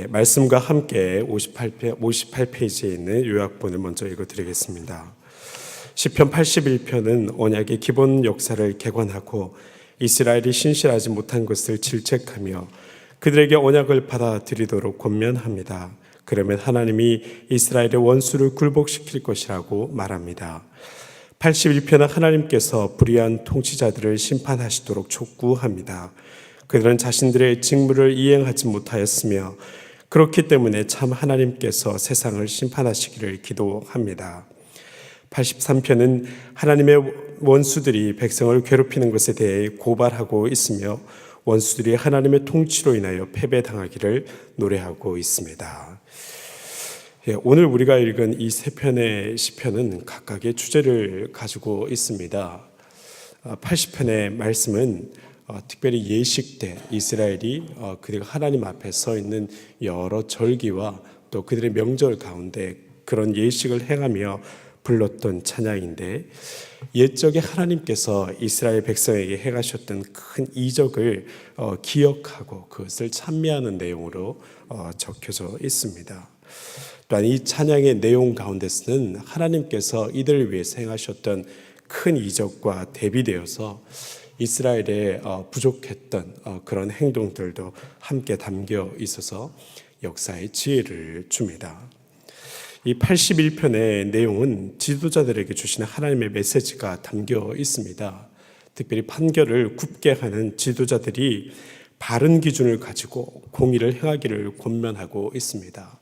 말씀과 함께 58페이지에 있는 요약본을 먼저 읽어드리겠습니다. 시편 81편은 언약의 기본 역사를 개관하고 이스라엘이 신실하지 못한 것을 질책하며 그들에게 언약을 받아들이도록 권면합니다. 그러면 하나님이 이스라엘의 원수를 굴복시킬 것이라고 말합니다. 81편은 하나님께서 불의한 통치자들을 심판하시도록 촉구합니다. 그들은 자신들의 직무를 이행하지 못하였으며 그렇기 때문에 참 하나님께서 세상을 심판하시기를 기도합니다. 83편은 하나님의 원수들이 백성을 괴롭히는 것에 대해 고발하고 있으며 원수들이 하나님의 통치로 인하여 패배당하기를 노래하고 있습니다. 오늘 우리가 읽은 이 세 편의 시편은 각각의 주제를 가지고 있습니다. 80편의 말씀은 특별히 예식 때 이스라엘이 그들이 하나님 앞에 서 있는 여러 절기와 또 그들의 명절 가운데 그런 예식을 행하며 불렀던 찬양인데, 옛적에 하나님께서 이스라엘 백성에게 행하셨던 큰 이적을 기억하고 그것을 찬미하는 내용으로 적혀져 있습니다. 또한 이 찬양의 내용 가운데서는 하나님께서 이들을 위해서 행하셨던 큰 이적과 대비되어서 이스라엘의 부족했던 그런 행동들도 함께 담겨 있어서 역사의 지혜를 줍니다. 이 81편의 내용은 지도자들에게 주시는 하나님의 메시지가 담겨 있습니다. 특별히 판결을 굽게 하는 지도자들이 바른 기준을 가지고 공의를 행하기를 권면하고 있습니다.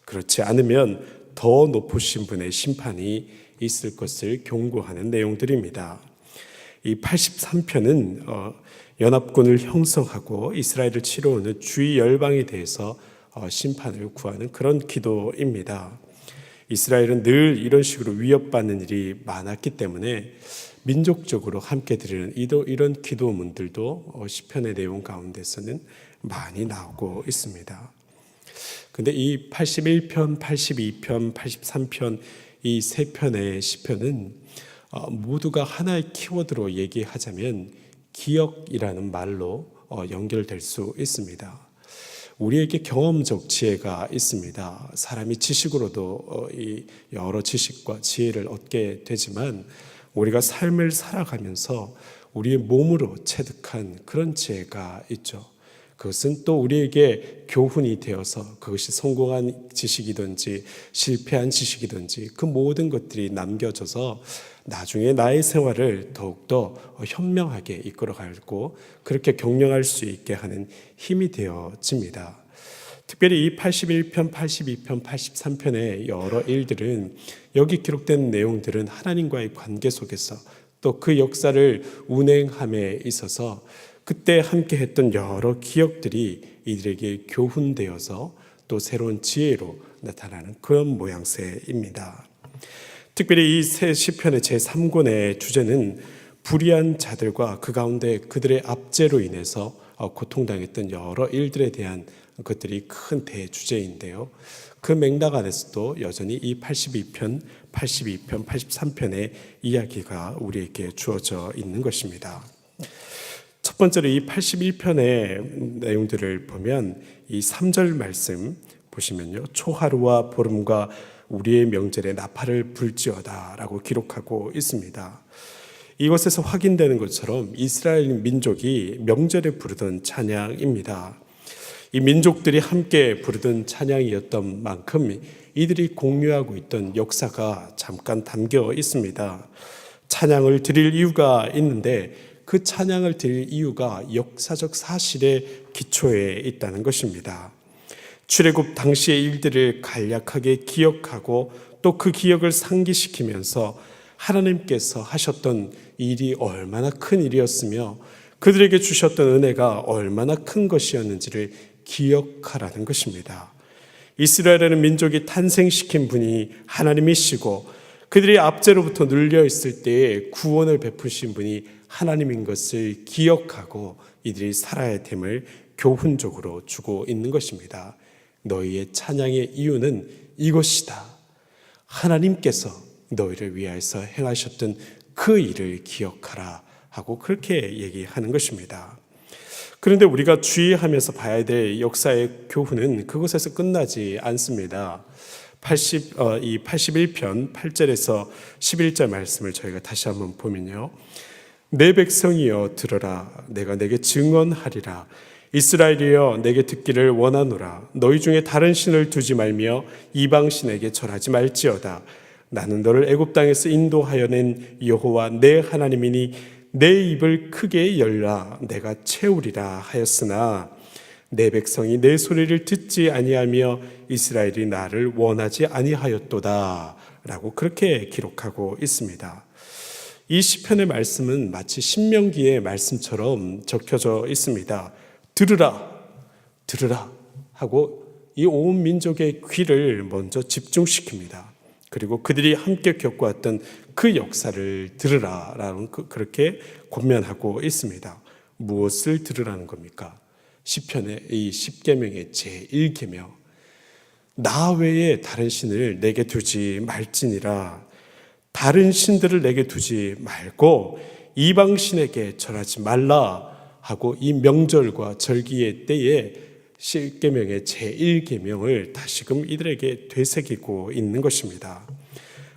그렇지 않으면 더 높으신 분의 심판이 있을 것을 경고하는 내용들입니다. 이 83편은 연합군을 형성하고 이스라엘을 치러오는 주의 열방에 대해서 심판을 구하는 그런 기도입니다. 이스라엘은 늘 이런 식으로 위협받는 일이 많았기 때문에 민족적으로 함께 드리는 이런 기도문들도 시편의 내용 가운데서는 많이 나오고 있습니다. 그런데 이 81편, 82편, 83편 이 세 편의 시편은 모두가 하나의 키워드로 얘기하자면 기억이라는 말로 연결될 수 있습니다. 우리에게 경험적 지혜가 있습니다. 사람이 지식으로도 여러 지식과 지혜를 얻게 되지만 우리가 삶을 살아가면서 우리의 몸으로 체득한 그런 지혜가 있죠. 그것은 또 우리에게 교훈이 되어서 그것이 성공한 지식이든지 실패한 지식이든지 그 모든 것들이 남겨져서 나중에 나의 생활을 더욱더 현명하게 이끌어가고 그렇게 경영할 수 있게 하는 힘이 되어집니다. 특별히 이 81편, 82편, 83편의 여러 일들은 여기 기록된 내용들은 하나님과의 관계 속에서 또 그 역사를 운행함에 있어서 그때 함께 했던 여러 기억들이 이들에게 교훈되어서 또 새로운 지혜로 나타나는 그런 모양새입니다. 특별히 이 세 시편의 제3권의 주제는 불의한 자들과 그 가운데 그들의 압제로 인해서 고통당했던 여러 일들에 대한 것들이 큰 대주제인데요. 그 맥락 안에서도 여전히 이 82편, 83편의 이야기가 우리에게 주어져 있는 것입니다. 첫 번째로 이 81편의 내용들을 보면 이 3절 말씀 보시면요. 초하루와 보름과 우리의 명절에 나팔을 불지어다 라고 기록하고 있습니다. 이것에서 확인되는 것처럼 이스라엘 민족이 명절에 부르던 찬양입니다. 이 민족들이 함께 부르던 찬양이었던 만큼 이들이 공유하고 있던 역사가 잠깐 담겨 있습니다. 찬양을 드릴 이유가 있는데 그 찬양을 드릴 이유가 역사적 사실의 기초에 있다는 것입니다. 출애굽 당시의 일들을 간략하게 기억하고 또 그 기억을 상기시키면서 하나님께서 하셨던 일이 얼마나 큰 일이었으며 그들에게 주셨던 은혜가 얼마나 큰 것이었는지를 기억하라는 것입니다. 이스라엘이라는 민족이 탄생시킨 분이 하나님이시고 그들이 압제로부터 눌려 있을 때에 구원을 베푸신 분이 하나님인 것을 기억하고 이들이 살아야 됨을 교훈적으로 주고 있는 것입니다. 너희의 찬양의 이유는 이것이다. 하나님께서 너희를 위하여서 행하셨던 그 일을 기억하라 하고 그렇게 얘기하는 것입니다. 그런데 우리가 주의하면서 봐야 될 역사의 교훈은 그곳에서 끝나지 않습니다. 이 81편 8절에서 11절 말씀을 저희가 다시 한번 보면요. 내 백성이여 들으라. 내가 내게 증언하리라. 이스라엘이여 내게 듣기를 원하노라. 너희 중에 다른 신을 두지 말며 이방신에게 절하지 말지어다. 나는 너를 애굽 땅에서 인도하여 낸 여호와 내 하나님이니 내 입을 크게 열라. 내가 채우리라 하였으나 내 백성이 내 소리를 듣지 아니하며 이스라엘이 나를 원하지 아니하였도다 라고 그렇게 기록하고 있습니다. 이 시편의 말씀은 마치 신명기의 말씀처럼 적혀져 있습니다. 들으라, 들으라 하고 이 온 민족의 귀를 먼저 집중시킵니다. 그리고 그들이 함께 겪어왔던 그 역사를 들으라라는 그렇게 권면하고 있습니다. 무엇을 들으라는 겁니까? 시편의 이 10계명의 제1계명, 나 외에 다른 신을 내게 두지 말지니라. 다른 신들을 내게 두지 말고 이방 신에게 절하지 말라 하고 이 명절과 절기의 때에 10계명의 제1계명을 다시금 이들에게 되새기고 있는 것입니다.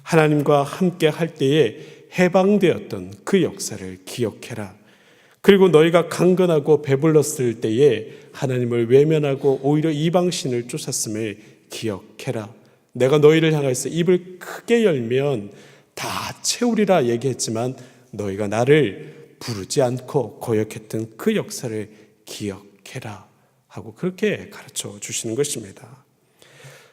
하나님과 함께 할 때에 해방되었던 그 역사를 기억해라. 그리고 너희가 강건하고 배불렀을 때에 하나님을 외면하고 오히려 이방신을 쫓았음을 기억해라. 내가 너희를 향해서 입을 크게 열면 다 채우리라 얘기했지만 너희가 나를 부르지 않고 거역했던 그 역사를 기억해라 하고 그렇게 가르쳐 주시는 것입니다.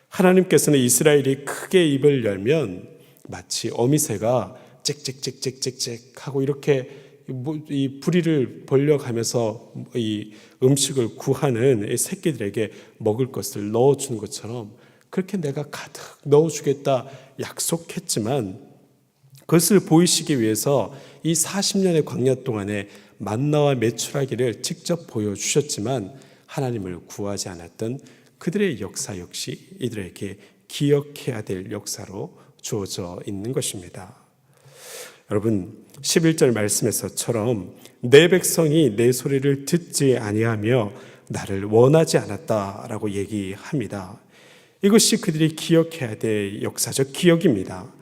하나님께서는 이스라엘이 크게 입을 열면 마치 어미새가 짹짹짹짹짹 하고 이렇게 이 부리를 벌려가면서 이 음식을 구하는 새끼들에게 먹을 것을 넣어주는 것처럼 그렇게 내가 가득 넣어주겠다 약속했지만 그것을 보이시기 위해서 이 40년의 광야 동안에 만나와 메추라기를 직접 보여주셨지만 하나님을 구하지 않았던 그들의 역사 역시 이들에게 기억해야 될 역사로 주어져 있는 것입니다. 여러분 11절 말씀에서처럼 내 백성이 내 소리를 듣지 아니하며 나를 원하지 않았다라고 얘기합니다. 이것이 그들이 기억해야 될 역사적 기억입니다.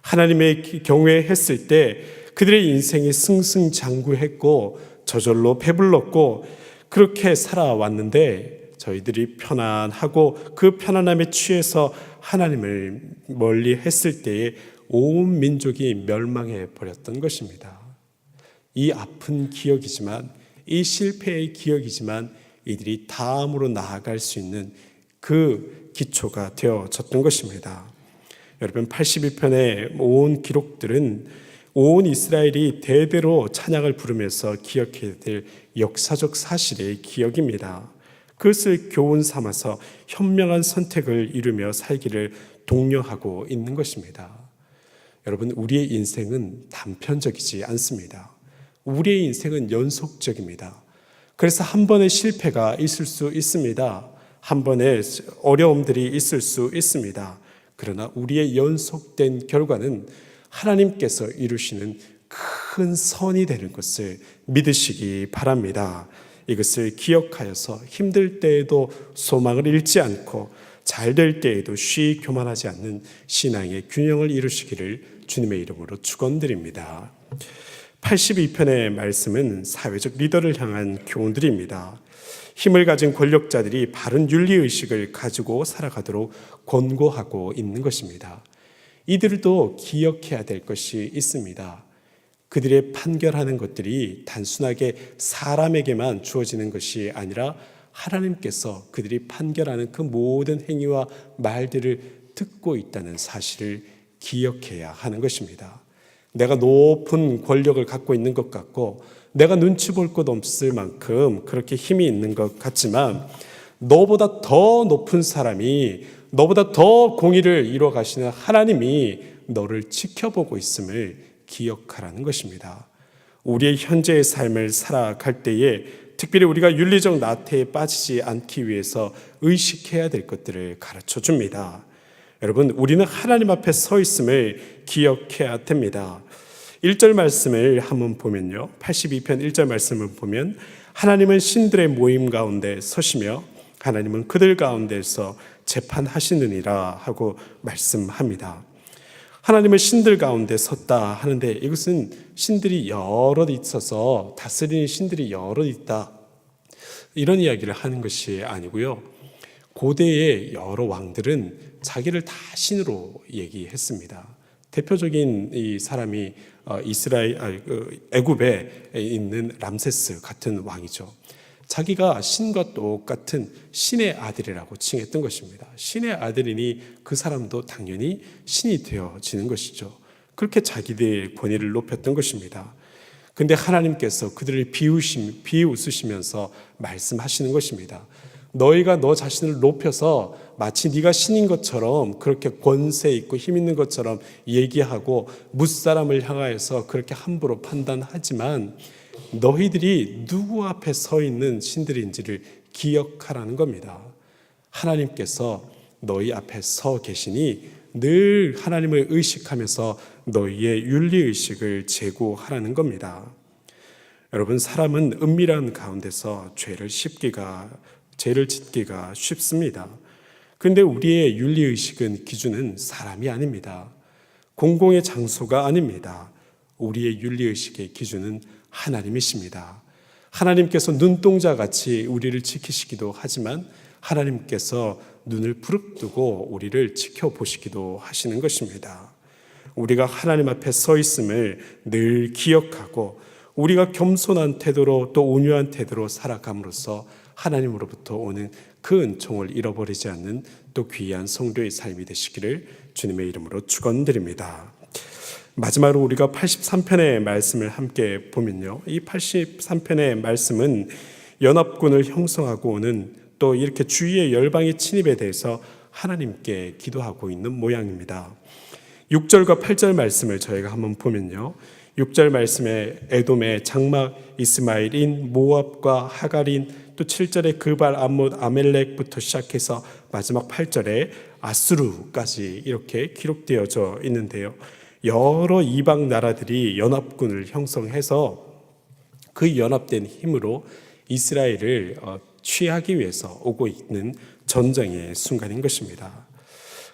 하나님의 경외 했을 때 그들의 인생이 승승장구했고 저절로 배불렀고 그렇게 살아왔는데 저희들이 편안하고 그 편안함에 취해서 하나님을 멀리 했을 때에 온 민족이 멸망해 버렸던 것입니다. 이 아픈 기억이지만 이 실패의 기억이지만 이들이 다음으로 나아갈 수 있는 그 기초가 되어졌던 것입니다. 여러분 81편의 온 기록들은 온 이스라엘이 대대로 찬양을 부르면서 기억해야 될 역사적 사실의 기억입니다. 그것을 교훈 삼아서 현명한 선택을 이루며 살기를 독려하고 있는 것입니다. 여러분 우리의 인생은 단편적이지 않습니다. 우리의 인생은 연속적입니다. 그래서 한 번의 실패가 있을 수 있습니다. 한 번의 어려움들이 있을 수 있습니다. 그러나 우리의 연속된 결과는 하나님께서 이루시는 큰 선이 되는 것을 믿으시기 바랍니다. 이것을 기억하여서 힘들 때에도 소망을 잃지 않고 잘 될 때에도 쉬 교만하지 않는 신앙의 균형을 이루시기를 주님의 이름으로 축원드립니다. 82편의 말씀은 사회적 리더를 향한 교훈들입니다. 힘을 가진 권력자들이 바른 윤리의식을 가지고 살아가도록 권고하고 있는 것입니다. 이들도 기억해야 될 것이 있습니다. 그들의 판결하는 것들이 단순하게 사람에게만 주어지는 것이 아니라 하나님께서 그들이 판결하는 그 모든 행위와 말들을 듣고 있다는 사실을 기억해야 하는 것입니다. 내가 높은 권력을 갖고 있는 것 같고 내가 눈치 볼 것 없을 만큼 그렇게 힘이 있는 것 같지만 너보다 더 높은 사람이 너보다 더 공의를 이루어 가시는 하나님이 너를 지켜보고 있음을 기억하라는 것입니다. 우리의 현재의 삶을 살아갈 때에 특별히 우리가 윤리적 나태에 빠지지 않기 위해서 의식해야 될 것들을 가르쳐 줍니다. 여러분 우리는 하나님 앞에 서 있음을 기억해야 됩니다. 1절 말씀을 한번 보면요. 82편 1절 말씀을 보면 하나님은 신들의 모임 가운데 서시며 하나님은 그들 가운데서 재판하시느니라 하고 말씀합니다. 하나님은 신들 가운데 섰다 하는데 이것은 신들이 여럿 있어서 다스리는 신들이 여럿 있다 이런 이야기를 하는 것이 아니고요. 고대의 여러 왕들은 자기를 다 신으로 얘기했습니다. 대표적인 이 사람이 애굽에 있는 람세스 같은 왕이죠. 자기가 신과 똑같은 신의 아들이라고 칭했던 것입니다. 신의 아들이니 그 사람도 당연히 신이 되어지는 것이죠. 그렇게 자기들의 권위를 높였던 것입니다. 그런데 하나님께서 그들을 비웃으시면서 말씀하시는 것입니다. 너희가 너 자신을 높여서 마치 네가 신인 것처럼 그렇게 권세 있고 힘 있는 것처럼 얘기하고 무사람을 향하여서 그렇게 함부로 판단하지만 너희들이 누구 앞에 서 있는 신들인지를 기억하라는 겁니다. 하나님께서 너희 앞에 서 계시니 늘 하나님을 의식하면서 너희의 윤리의식을 제고하라는 겁니다. 여러분, 사람은 은밀한 가운데서 죄를 짓기가 쉽습니다. 그런데 우리의 윤리의식은 기준은 사람이 아닙니다. 공공의 장소가 아닙니다. 우리의 윤리의식의 기준은 하나님이십니다. 하나님께서 눈동자같이 우리를 지키시기도 하지만 하나님께서 눈을 부릅뜨고 우리를 지켜보시기도 하시는 것입니다. 우리가 하나님 앞에 서 있음을 늘 기억하고 우리가 겸손한 태도로 또 온유한 태도로 살아감으로써 하나님으로부터 오는 그 은총을 잃어버리지 않는 또 귀한 성도의 삶이 되시기를 주님의 이름으로 축원드립니다. 마지막으로 우리가 83편의 말씀을 함께 보면요, 이 83편의 말씀은 연합군을 형성하고 오는 또 이렇게 주위의 열방의 침입에 대해서 하나님께 기도하고 있는 모양입니다. 6절과 8절 말씀을 저희가 한번 보면요, 6절 말씀에 에돔의 장막 이스마엘인 모압과 하갈인, 또 7절에 그발 암못 아멜렉부터 시작해서 마지막 8절에 아수르까지 이렇게 기록되어져 있는데요, 여러 이방 나라들이 연합군을 형성해서 그 연합된 힘으로 이스라엘을 취하기 위해서 오고 있는 전쟁의 순간인 것입니다.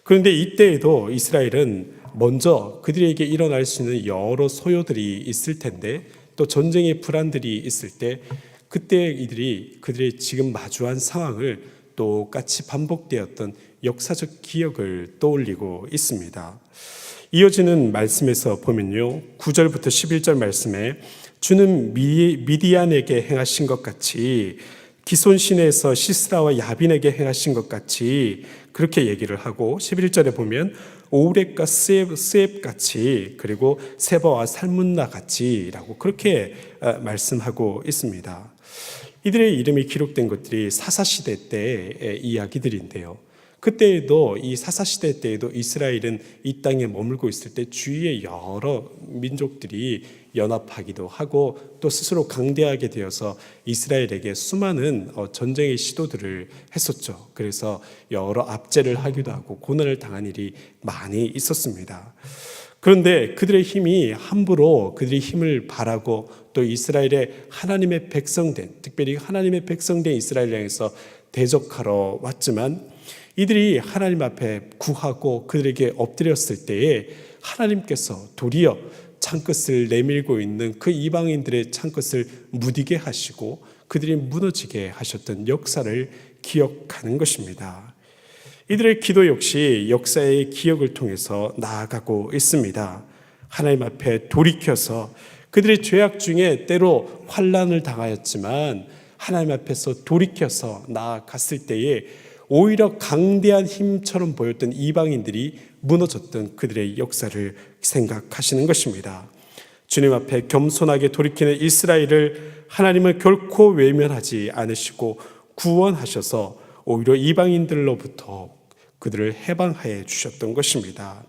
그런데 이때에도 이스라엘은 먼저 그들에게 일어날 수 있는 여러 소요들이 있을 텐데 또 전쟁의 불안들이 있을 때 그때 그들이 지금 마주한 상황을 똑같이 반복되었던 역사적 기억을 떠올리고 있습니다. 이어지는 말씀에서 보면요, 9절부터 11절 말씀에 주는 미디안에게 행하신 것 같이 기손신에서 시스라와 야빈에게 행하신 것 같이 그렇게 얘기를 하고 11절에 보면 오렉과 스앱같이 그리고 세바와 살문나같이라고 그렇게 말씀하고 있습니다. 이들의 이름이 기록된 것들이 사사시대 때의 이야기들인데요, 그때에도 이 사사시대 때에도 이스라엘은 이 땅에 머물고 있을 때 주위의 여러 민족들이 연합하기도 하고 또 스스로 강대하게 되어서 이스라엘에게 수많은 전쟁의 시도들을 했었죠. 그래서 여러 압제를 하기도 하고 고난을 당한 일이 많이 있었습니다. 그런데 그들의 힘이 함부로 그들의 힘을 바라고 또 이스라엘의 하나님의 백성된, 특별히 하나님의 백성된 이스라엘을 향해서 대적하러 왔지만 이들이 하나님 앞에 구하고 그들에게 엎드렸을 때에 하나님께서 도리어 창끝을 내밀고 있는 그 이방인들의 창끝을 무디게 하시고 그들이 무너지게 하셨던 역사를 기억하는 것입니다. 이들의 기도 역시 역사의 기억을 통해서 나아가고 있습니다. 하나님 앞에 돌이켜서 그들의 죄악 중에 때로 환난을 당하였지만 하나님 앞에서 돌이켜서 나아갔을 때에 오히려 강대한 힘처럼 보였던 이방인들이 무너졌던 그들의 역사를 생각하시는 것입니다. 주님 앞에 겸손하게 돌이키는 이스라엘을 하나님은 결코 외면하지 않으시고 구원하셔서 오히려 이방인들로부터 그들을 해방하여 주셨던 것입니다.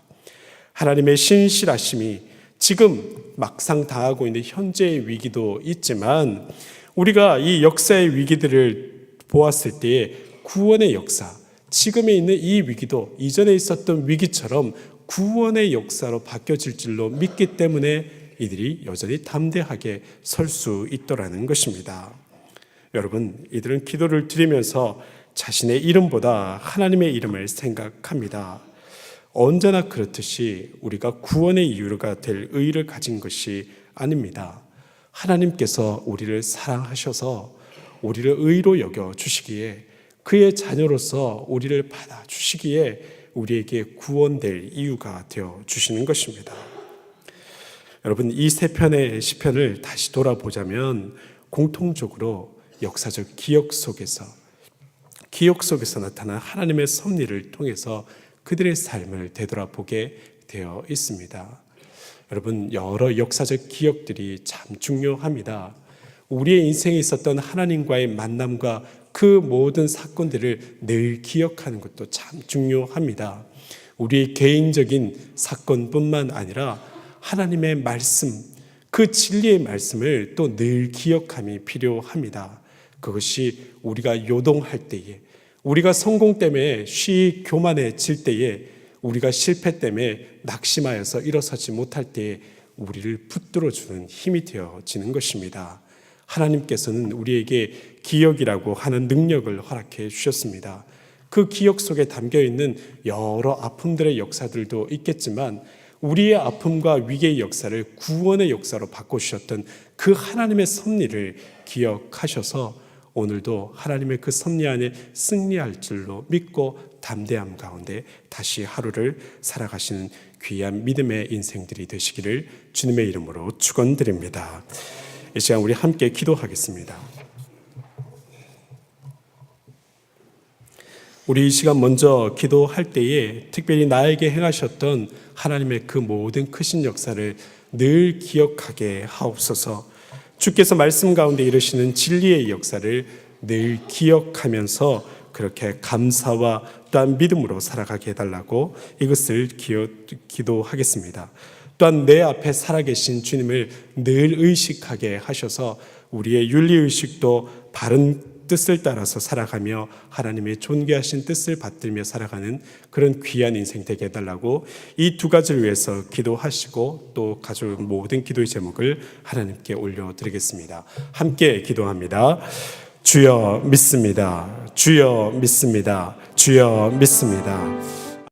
하나님의 신실하심이 지금 막상 당하고 있는 현재의 위기도 있지만 우리가 이 역사의 위기들을 보았을 때에 구원의 역사, 지금에 있는 이 위기도 이전에 있었던 위기처럼 구원의 역사로 바뀌어질 줄로 믿기 때문에 이들이 여전히 담대하게 설 수 있더라는 것입니다. 여러분, 이들은 기도를 드리면서 자신의 이름보다 하나님의 이름을 생각합니다. 언제나 그렇듯이 우리가 구원의 이유가 될 의의를 가진 것이 아닙니다. 하나님께서 우리를 사랑하셔서 우리를 의로 여겨 주시기에, 그의 자녀로서 우리를 받아 주시기에 우리에게 구원될 이유가 되어 주시는 것입니다. 여러분, 이 세 편의 시편을 다시 돌아보자면 공통적으로 역사적 기억 속에서 나타난 하나님의 섭리를 통해서 그들의 삶을 되돌아보게 되어 있습니다. 여러분, 여러 역사적 기억들이 참 중요합니다. 우리의 인생에 있었던 하나님과의 만남과 그 모든 사건들을 늘 기억하는 것도 참 중요합니다. 우리의 개인적인 사건뿐만 아니라 하나님의 말씀, 그 진리의 말씀을 또 늘 기억함이 필요합니다. 그것이 우리가 요동할 때에, 우리가 성공 때문에 쉬이 교만해질 때에, 우리가 실패 때문에 낙심하여서 일어서지 못할 때에 우리를 붙들어주는 힘이 되어지는 것입니다. 하나님께서는 우리에게 기억이라고 하는 능력을 허락해 주셨습니다. 그 기억 속에 담겨있는 여러 아픔들의 역사들도 있겠지만 우리의 아픔과 위기의 역사를 구원의 역사로 바꿔주셨던 그 하나님의 섭리를 기억하셔서 오늘도 하나님의 그 섭리 안에 승리할 줄로 믿고 담대함 가운데 다시 하루를 살아가시는 귀한 믿음의 인생들이 되시기를 주님의 이름으로 축원드립니다. 이 시간 우리 함께 기도하겠습니다. 우리 이 시간 먼저 기도할 때에 특별히 나에게 행하셨던 하나님의 그 모든 크신 역사를 늘 기억하게 하옵소서. 주께서 말씀 가운데 이루시는 진리의 역사를 늘 기억하면서 그렇게 감사와 또한 믿음으로 살아가게 해달라고 이것을 기도하겠습니다. 또한 내 앞에 살아계신 주님을 늘 의식하게 하셔서 우리의 윤리의식도 바른 뜻을 따라서 살아가며 하나님의 존귀하신 뜻을 받들며 살아가는 그런 귀한 인생 되게 해달라고 이 두 가지를 위해서 기도하시고 또 가져온 모든 기도의 제목을 하나님께 올려드리겠습니다. 함께 기도합니다. 주여 믿습니다. 주여 믿습니다. 주여 믿습니다.